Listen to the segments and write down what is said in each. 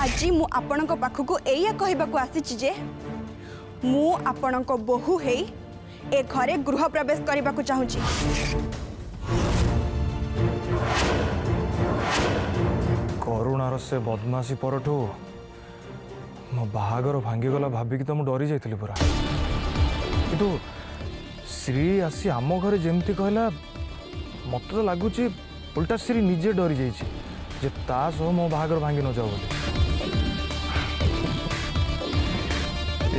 आज मु आपण पाखक एया कहवाक आसी जे मु आपण बोहू है ए घरे गृह प्रवेश करने को चाहूँगी। करुणार से बदमाशी परठू मो बाहागर भांगीगला भाविकी तो मुझे डरी जाइली पूरा किंतु श्री आसी आम घरे जमती कहला मत तो लगुच उल्टा श्री निजे डरी जाइए ता सह मो बाहागर भांगी न जाओ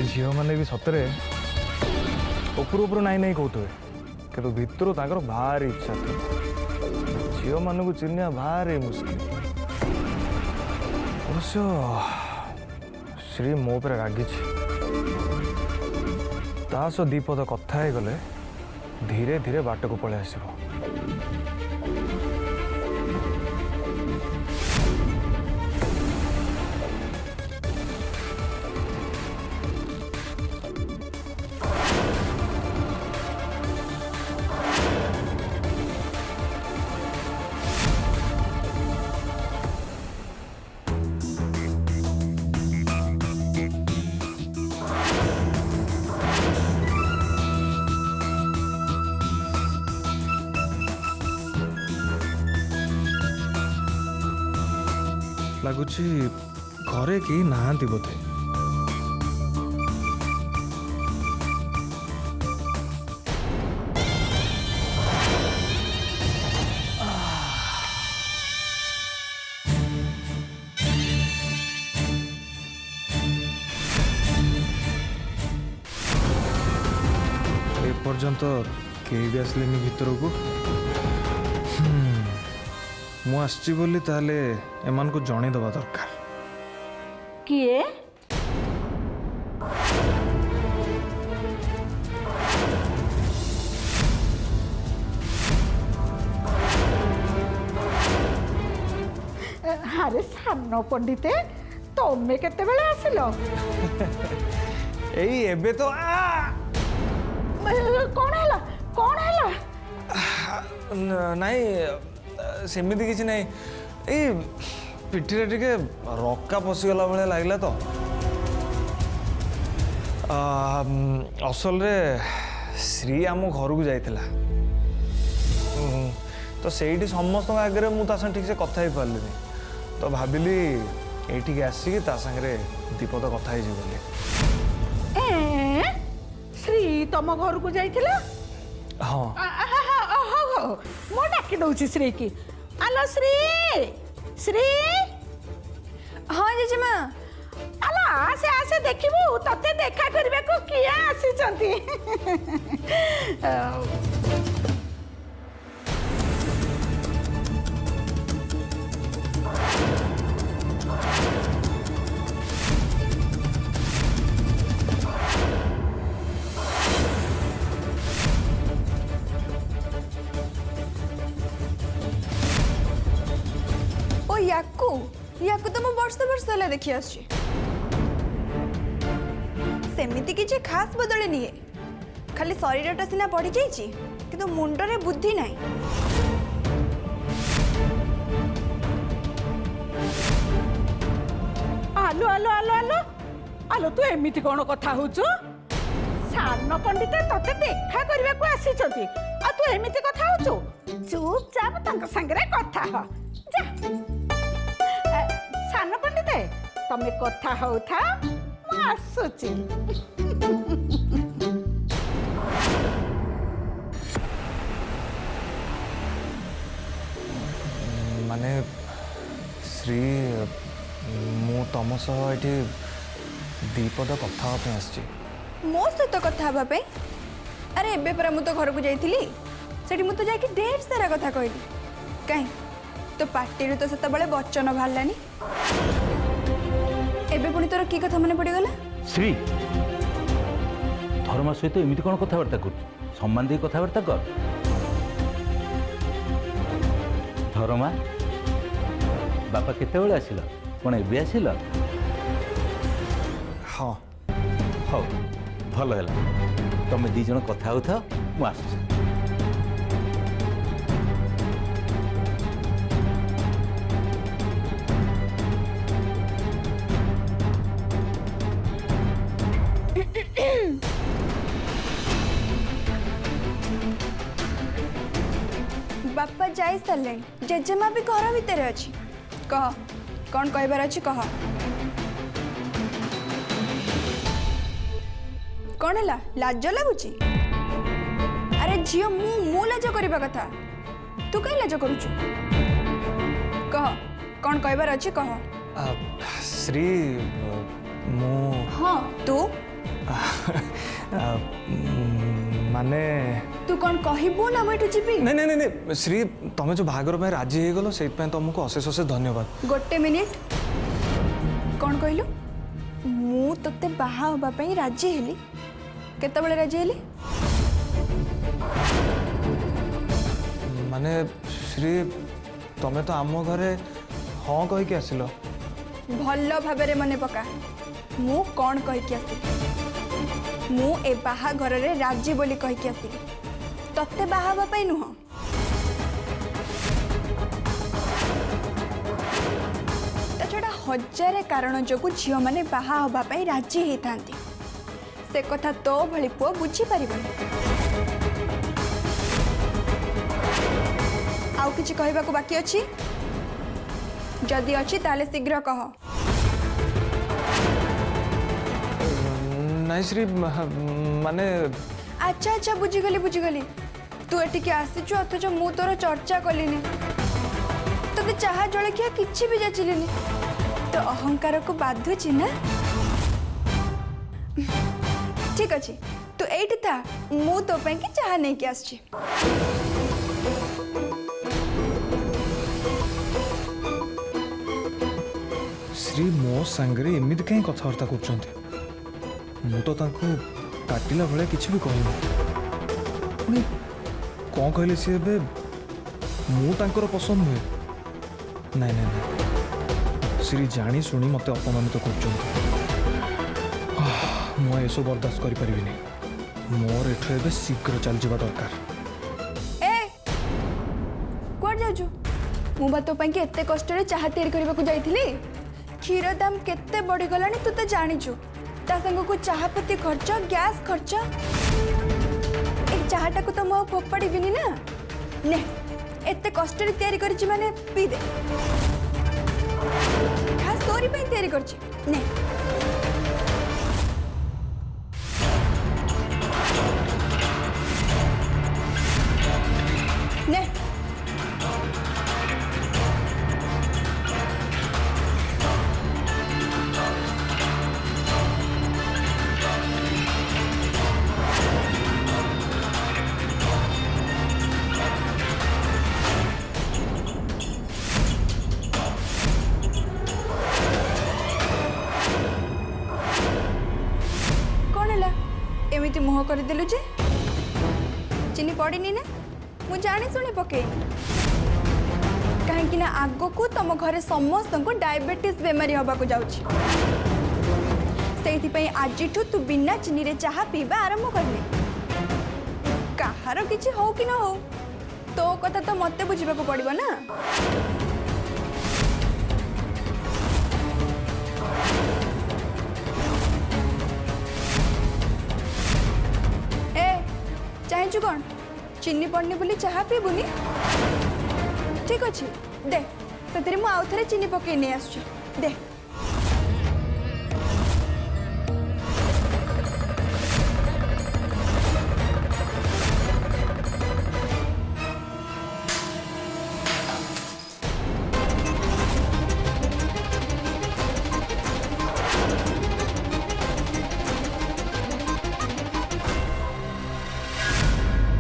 झील मैंने भी सतरे उपर उपर नाई नाई कहते कि भितर भारी इच्छा थी झील मान को चिन्ह भारी मुस्किल। अवश्य श्री मो पर रागी सह दीपद कथा गले धीरे धीरे बाट को पलि आसब। लगुच घरे कि नहांती बोधे एपर्यंत केही भी आसलेनी भितर को मु आसची बोली ताले एमान को जणे दबा दरकार। किए अरे सानो पंडिते तमे केते बेले आसिलो एई एबे तो कौन हैला नहीं सेमिति किसी नहीं ए पिठी टे रक्का पशिगला भाया लगला तो असल रे श्री आम घर को जाइतिला तो सेठी समस्त आगे मुझे ठीक से कथा ही पार्ली तो भाविली ये आसिक सागरे दीपद कथा बोली। श्री तुम घर को जाइतिला? हाँ मो डाकी दउची श्री की। आलो श्री श्री हाँ जेजेमा आलो आसे आसे देखिबू तते देखा करबे को किया आसी चंती। याकू तो वर्ष वर्ष है देखी सेमिति किसी खास बदले नहीं खाली शरीरटा सीना बढ़ी जाइए किंतु मुंडरे बुद्धि नहीं। आलो आलो आलो आलो आलो तू एमिति कौन कथा होचु? सानो पंडित तते देखा करबा को आसी छथि आ तू एमिति कथा होचु? चुपचाप तंक संगरे कथा हो जा। सानो पंडित तमे कथा होथा मु आसुची। माने श्री मु तम सह ये दीपद कथा आसची मो सहित कथा हाँपे। अरे एबे परा मु तो घर को जाइथिली सेठी मु तो जाके ढेर सारा कथा कहली कहीं तो पार्टी तो से वचन बाहरलानी एबे पुणी तोर की कथा मन पड़गला? श्री धर्मा सहित एमती कौन कथबार्ता कर सम्मान दे कथबार्ता कर। धर्मा बापा केते आसिल कौन एबे आसिल? हाँ हौ भल है तुम दी जन कथा होता मु आस। जाई सारे जेजेमा भी घर भितर अच्छी कह कौन कहबार अच्छी कह कौन है लाज लगुच अरे झील मु लाज करवा कथा तू कहीं लाज करुचु कह कौन कहबार अच्छी कह श्री मु हाँ तू माने तू कौन कहबू ना मुझे जीवी नहीं नहीं नहीं श्री तुम जो बाहागर पे राजी हो गलो से तुमको अशेष अशेष धन्यवाद गोटे मिनिट कौन कहलु मु तोते बाहा होबा पई राजी हेली केतबेले राजी हेली माने श्री तमे तो आम घरे हाँ कह के आसिल भल भाबरे मने पका मु कौन कह के आसी मु ए बाहा घर रे राजी बोली कह के आसी तोते बाहा होबा पई नुह छड़ा हजार कारण जो झील मैंने बाहा होबा पई राजी होता से कथा तो भली पुओ बुझी पारिबनी आउ किछि कहबाकू बाकी अछि जदि अछि ताले शीघ्र कह नहीं श्री माने अच्छा अच्छा बुझीगली तू एटिके आसीचु अथच मु तोर चर्चा कलिनी तोते चाहा जलखिया किछि भी जाचिलिनी तो अहंकार को बाधुची ना ठीक अच्छे तू एठी था मु तो पे कि चाहा नहीं कि आछी श्री मो सांगरे एमिति कहीं कथबार्ता कर मु तो तांको काटिला भले किछि भी कहनी कौन कहले सी एबे मु तांकर पसंद हुए नहीं नहीं नहीं श्री जानी शुणी मते अपमानित कर मु एसो बर्दाश्त करि परिबिनी मोर एठो एबे शीघ्र चल जिबा दरकार ए कोड जाजु मु बा तो पे कि एते कष्ट रे चाहा तैयारी करबा को जाईथिली क्षीर दाम केते बढ़ी गलानी तू तो जानिचु ता संग को चाहा पत्ती खर्च गैस खर्च एक चाहाटा को तो मो फोपाड़ी बिनी ना ने एते कष्ट रे तैयारी करछि माने पी दे खास तोरी पे तैयारी करछि ने ने एमिति मुह करदेलु जे चिनी पड़नी ना मु जानी शुणी पके कहीं ना आग को तुम घरे समस्त को डायबिटीज बेमारी हवा को जाऊँ से आज तू बिना चीनी रे चाहा पीवा आरंभ करले कहार किछि हो कि न हो तो कथा तो मते बुझिबा को पड़िबो ना चाहचु कौन चीनी पड़नी बोली चाहा पीबुनी ठीक अच्छे दे से आउ थे चीनी पकई नहीं आस दे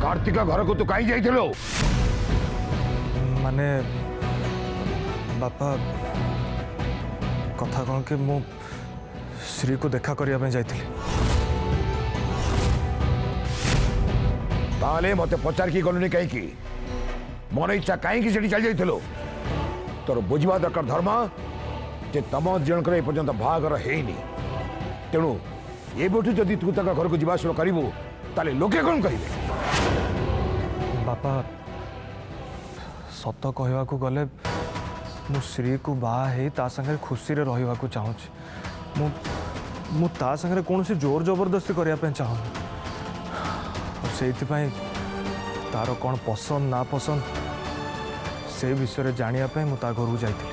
कार्तिका घर को तू कहीं जाइथिलो माने बापा कथा कौन कि मु श्री को देखा करिया पे जाइथिली ताले मते पचार की गलुनी कहीं की मन इच्छा कहीं की सेठी चल जाइथिलो तोर बुझवा दरकार धर्म जे तम जनकर ए पर्यंत बाहागर हेनी तेणु ए बठु जदि तू तक घर को जीवा शुरू करिवो ताले लोके कोन कहिबे बापा सत कहवा को गले मु श्री को बाहा हे ता संगे खुशी रे रहिवा को चाहूँ मु ता संगे कौन से जोर जबरदस्ती करिया पे चाहूँ से तार कौन पसंद ना पसंद से विषय जानिया पे मु ता घर को जाइथिली।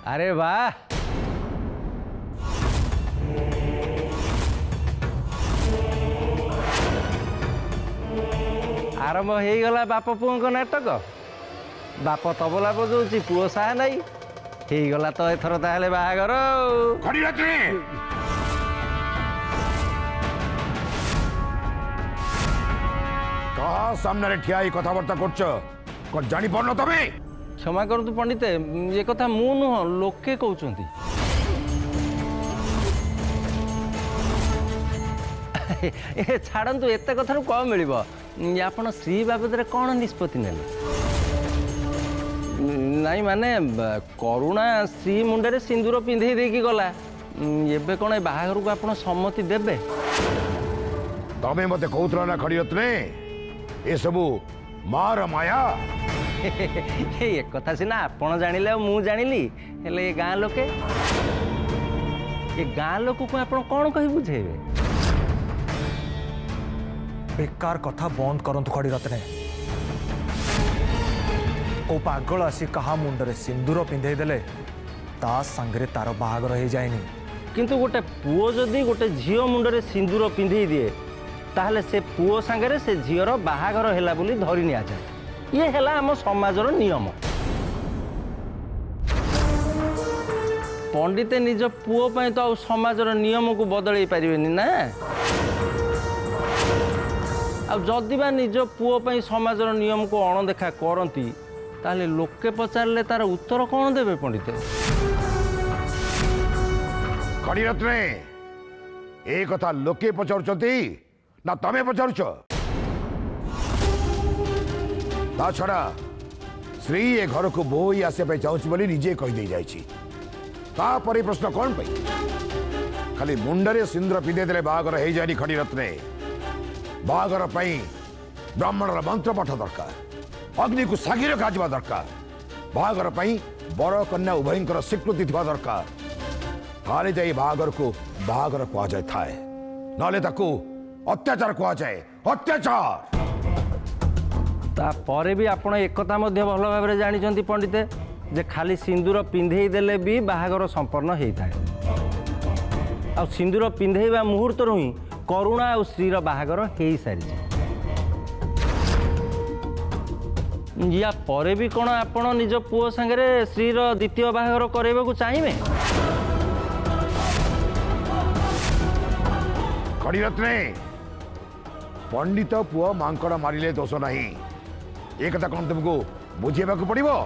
अरे वाह आरंभ हो गला बाप पुओं नाटक। बाप तबला बजाउछि पुओ साहा नहीं हो गला तो एथर ताहले बाहागर। खड़ीरत्ने कहा सामने ठिया कथबार्ता कर जानी पार तमें क्षमा करतु पंडित ये कथा मु नुह लोके कहउछंती। ए छाड़न्तु एते कथारु कम मिलिबो। आपण श्री बाबदरे कौन निष्पत्ति नेले? नाई माने करुणा श्री मुंडे सिंदूर पिंधे देकी गला एबे कोन बाहागर को आपण सम्मति देबे? तमें मते कहउतरा ना खड़ीरत्ने ए सबु मार माया। एक कथा सिना आपण जानिले मु जानिली हेले ए गाँ लोके ए गाँ लोक को आपण कौन कहि बुझेबे? बेकार कथा बंद करंतु खड़ीरत्ने। ओ पागल आसी कहा मुंडरे सिंदूर पिंधे देले ता संगरे तार बाहागर हो जाएनी। किंतु गोटे पुओ जदि गोटे झियो मुंडरे सिंदूर पिंधे दिए ताहले से पुओ सांगरे से झियर बाहागर हैला बोली धरि निया जाए। ये हैला हम समाजर नियम। पंडित निज पुओ पई तो समाजर नियम को बदलै पारिबेनी ना। अब जदि बा निज पुओ पई समाजर नियम को अणदेखा करती ताहले लोके पचारले तार उत्तर कौन देबे पंडित? खड़ीरत्ने ए कथा लोके पचारुचंती ना तमें पचारुच? ता छड़ा श्री ए घर को बोई आसे चाहूँ बोली निजे कहीदे जापर प्रश्न कौन पाई? खाली मुंडरे सिंदूर पिंधे देले बाहागर हो जाए खड़ीरत्ने। बाहागर ब्राह्मण मंत्र पाठ दरकार, अग्नि को सागी रखा दरकार, बाहागर बर कन्या उभयंकर स्वीकृति थी दरकार। ताले जाई बाहागर को बाहागर कह जाए थाए नले ताकू अत्याचार कह जाए अत्याचार। तापरे भी आपण एक कथा मध्य भल भाव जानी पंडित जे खाली सिंदूर पिंधे देले भी बाहागर संपन्न होता है। आ सिंदूर पिंधेवा मुहूर्त ही करुणा और श्रीर बाहागर हो सारी। या परे भी कौन आपण निज पुओ सांगरे श्रीर द्वितीय बाहागर करैबा को चाहिए? खड़ीरत्ने पंडित पुओ मांकड़ मारिले दोष नहीं एक कथा कौन तुमको बुझेबा को पड़िबो?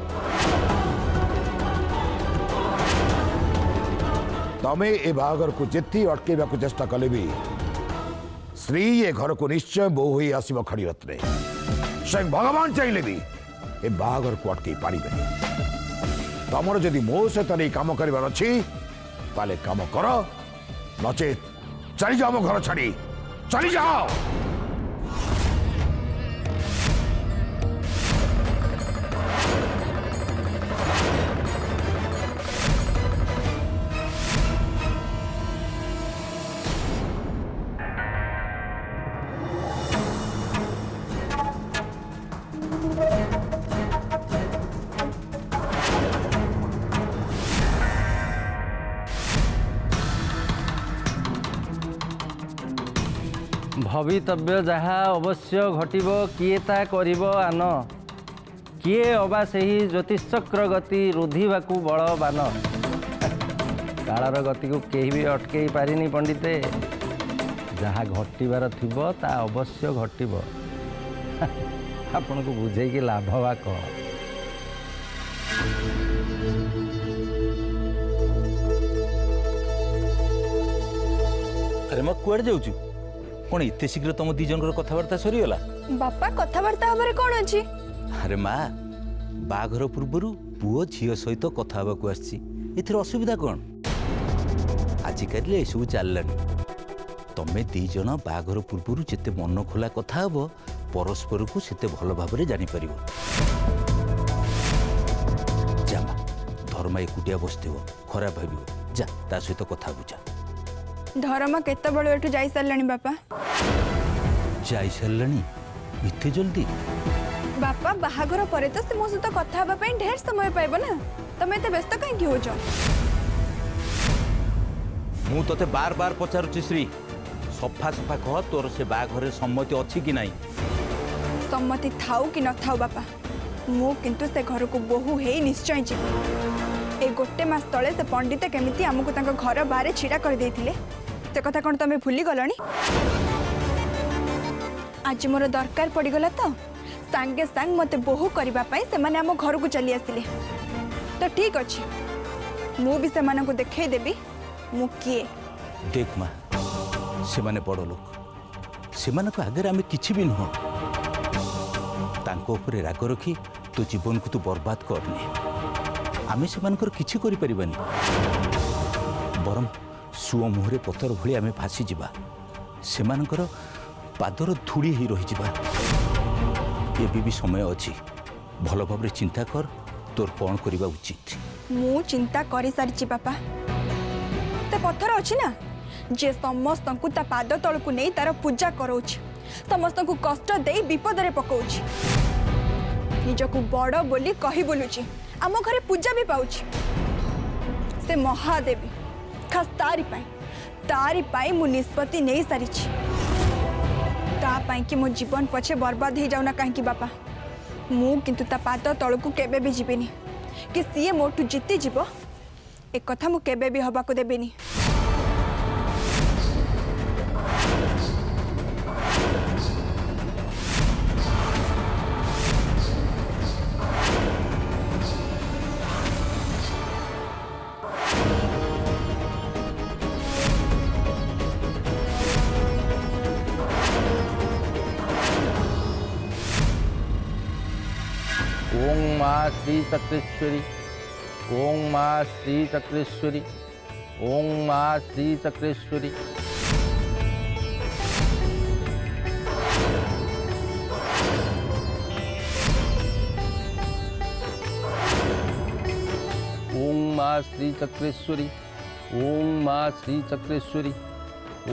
तमें ए बाहागर को जेती अटकेबा को चेष्टा कले भी श्री ए घर को निश्चय बो होई आसीबो। खड़ीरत्ने स्वयं भगवान चाहिए भी ए बाहागर को अटके पारिबे। तमर जदि मो सहित नहीं काम करिवार अछि ताले काम कर, नचेत चली जाओ घर छाड़ी चली जाओ। भवितव्य जहा अवश्य घटिब किए ता करिब आन किए अबा सही ज्योतिषचक्र गति रुधिबाकू बलवान। कालर गति को केही भी अटकई पारिनी पंडिते। जहा घटिबार थिबो ता अवश्य घटिब। आपन को बुझे कि लाभ बा कह? अरे मैं कुआड़ जाऊँ कौन एत शीघ्र तुम दी जन कथबार्ता सरीगला? बापा कथबार्ता हमारे कौन अच्छी? अरे माँ बाघर पूर्वर पुओ झील सहित कथा को आसर असुविधा कौन? आजिकल ये सब चललानी। तमें दी जन बाघर पूर्वर जिते मन खोला कथा हब परस्पर को सेते भल भाव जापर। जा माँ धर्मा एकुटिया बसते खराब भाव जा ता सहित कथा बुझा। धर्म केते बड़ एठू जाई सारलानी बापा? जाई सारलानी इते जल्दी? बापा बाहाघर परे तो से मो सहित कथा हबा पई ढेर समय पाइबो ना तमे एते व्यस्त काहे की होजो ମୁଁ ତତେ ବାର ବାର ପଚାରୁଛି ଶ୍ରୀ ସଫା ସଫା କହ ତୋର ସେ ବାହାଘରରେ ସମ୍ମତି ଅଛି କି ନାହିଁ। सम्मति थाउ कि न थाउ बापा मु किंतु से घर को बोहू हे निश्चय जीव ए गोटे मास तले से पंडित केमिति हमको तांको घर बारे छिड़ा कर देथिले से कथा कोन तमे भूली गलणी आज मोर दरकार पड़ी गला तो सांगे सांग मते बोहू करबा पई से माने हम घर को चली आसिले तो ठीक अछि मु भी से माने को देखै देबी मु किए देख माँ से माने बड़ लोक से माने को आगे आमे किछि भी नुह तांको ऊपर राग रखी तो जीवन को तू बर्बाद करनी आमे से मानकर किछि करि परिबानी बरम सुओ मुहरे पतर भली आमे फासी जिबा से मानकर पादर धूड़ी ही रही जिबा ये भी समय अछि भल भाबरे चिंता कर तोर कोन करिबा उचित मु चिंता करि सारिछि पापा ते पत्थर अछि ना जे समस्त को ता पाद तल को नहीं तार पूजा करोछ समस्त को कष्ट दे विपद रे पकोछ निजको बड़ बोली कहि बोलुछि आम घरे पूजा भी पाउछि से महादेवी खास तारी पाई मु निष्पत्ति नहीं सारिछि ता पाई कि मो जीवन पछे बर्बाद हो जाउना काहे कि बापा मु किंतु ता पाद तल को केबे भी जीवेनी कि सीए मोटू जीती जीव एक कथा मु केबे भी हबा को देबेनी ओम माँ श्री चक्रेश्वरी ओम माँ श्री चक्रेश्वरी ओम माँ श्री चक्रेश्वरी ओम माँ श्री चक्रेश्वरी ओम माँ श्री चक्रेश्वरी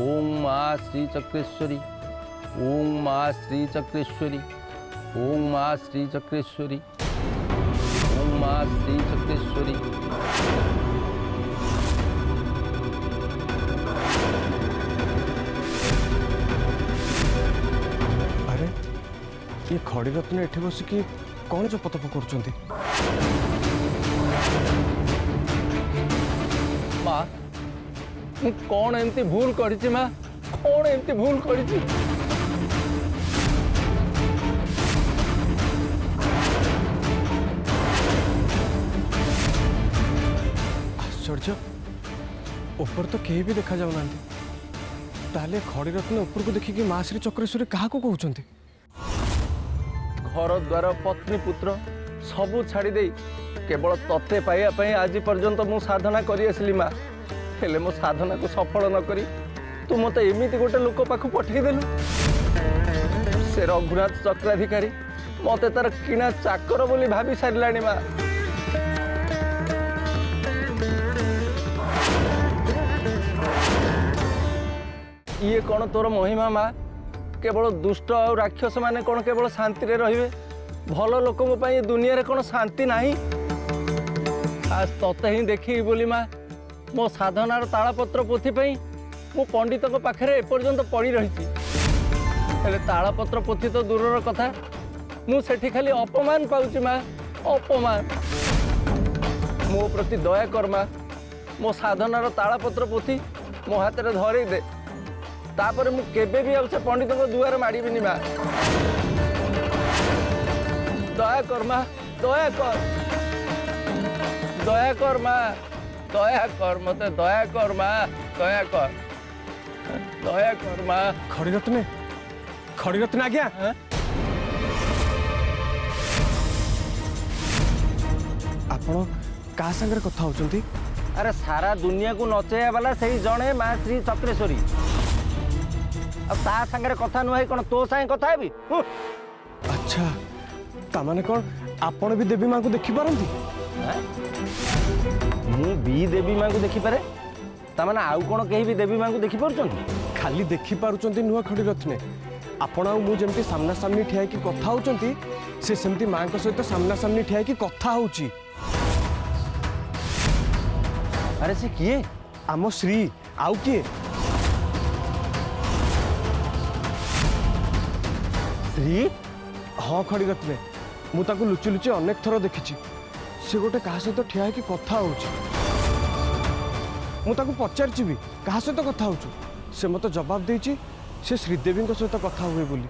ओम माँ श्री चक्रेश्वरी ओम माँ श्री चक्रेश्वरी ओम माँ श्री चक्रेश्वरी ओम माँ श्री चक्रेश्वरी अरे ये खड़ी रत्न एठी बसिकी कौन जपतप कर माँ मु कौन एमती भूल करी माँ कौन एमती भूल करी आश्चर्य ऊपर तो कहीं भी देखा जाऊना ताले खड़ी रत्न ऊपर को देखिकी माँ श्री चक्रेश्वरी क्या कहते घर द्वार पत्नी पुत्र सबू छाड़ी दे केवल तते पाइबा आज पर्यंत मु साधना करी आसली माँ हेले मो साधना को सफल न करी तू मत एमती गोटे लोक पाख पठेदेलु से रघुनाथ चक्राधिकारी मते तार किणा चाकर बोली भाभी सारिलाणी माँ ये कौन तोर महिमा माँ केवल दुष्ट और राक्षस माने कौन केवल शांति रे रहिबे भल लोकों पाई दुनिया रे कौन शांति नहीं आज तते ही देखी बोली माँ मो साधनार तालपत्र पोथी पाई मो पंडित पाखे एपर्यंत पड़ी रही हेले तालपत्र पोथी तो दूरर कथा मु सेठी खाली अपमान पाउची माँ अपमान मो प्रति दया कर माँ मो साधनार तालपत्र पोथी मो हाथ रे धरी दे तापर मु केबे भी से पंडित को दुआर माड़ीबिनी माँ दया कर माँ दया कर माँ दया कर मते दया कर माँ दया कर माँ खड़ी रत्न आज्ञा आपण का संगे कथा होचंती अरे सारा दुनिया को नचेया वाला सही जड़े माँ श्री चक्रेश्वरी अब ता संगे कथा नुह कौन तो सागे कथा है अच्छा तामाने कौन आपण भी देवी माँ को देखी पारंती मु भी देवी माँ को देखी पारे तामाने आउ कौन कहीं भी देवी माँ को देखी पारुछन खाली देखी पारुचंती नुआ खड़ी रत्ने आपण आउ मु जेमती सामना सामनी ठिया कि कथा होचंती से सेमती मां को सहित सामना सामनी ठिया कि कथा होची। अरे से किए आम श्री आउ किए श्री हाँ खड़ी रत्ने मु ताकू लुचि लुचि अनेक थर देखिछि से गोटे कहा सहित ठिया कि कथा होची। मु ताकू पचारछि भी कहा सहित कथा होचु से मते जवाब देछि से श्रीदेवी सहित कथा हुए बोली।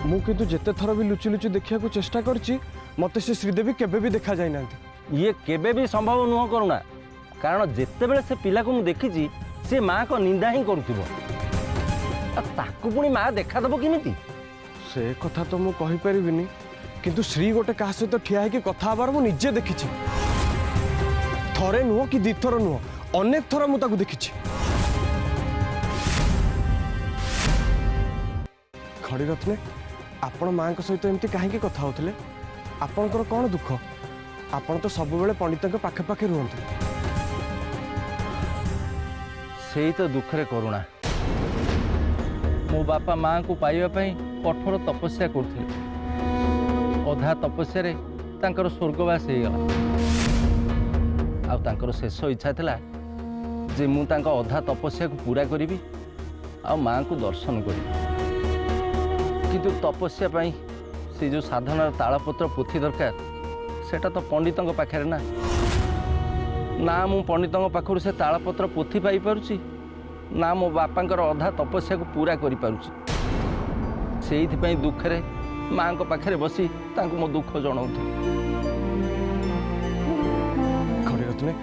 मु किंतु जेते थर भी लुचि लुचि देखिया को चेष्टा करछि मते से श्रीदेवी केबे भी देखा जाय नांती। ये केबे भी संभव नुह करुणा कारण जिते बेले से पिला को मु देखिछि से माँ को निंदा ही करुथिबो ताकू पुणी माँ देखा दबो किमिति। से कथा तो मु कहि परिबिनी किंतु श्री गोटे कहा सहित ठिया है कि कथा हबार मु निजे देखिछि थरे नुह कि दी थर नुह अनेक थर मु ताकू देखिछि। खड़ी रत्ने आपण मां को सहित एमती काहे कथा होतले आपणकर कौन दुख आपण तो सब बेले पंडित पाखे पाखे रुहंती। सेही तो दुखरे करुणा मो बापा माँ को पाइबा पई कठोर तपस्या करथिले अधा तपस्या रे तांकर स्वर्गवास हो गला आउ शेष इच्छा थिला जे मु तांका अधा तपस्या को पूरा करी आ माँ को दर्शन करी किंतु तपस्या पाई से जो साधनार तालपत्र पोथी दरकार सेटा तो पंडितों पाखे ना ना मु पंडितों पाखर से तालपत्र पोथी पाई पारुछि ना मो बापांकर अधा तपस्या को पूरा करि पारुछि सेइथि दुखरे माँ को पाखे बसी तांको मो दुख जणाउथि। खड़ी रत्ने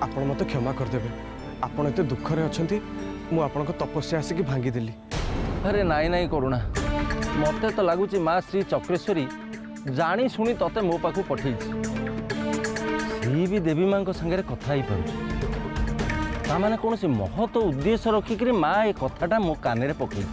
आपण मते क्षमा करदेबे आपण एते दुखरे अछंती मु आपनको तपस्या आसिक भांगी देली। अरे नाई नाई करुणा मते तो लगुच माँ श्री चक्रेश्वरी जानी शुणी तते मो पाखु पठेई सी भी देवी माँ संगे कथा ही पारुछि तामाने कौन से महत्व उद्देश्य रखिक माँ ए कथाटा मो कान में पकई।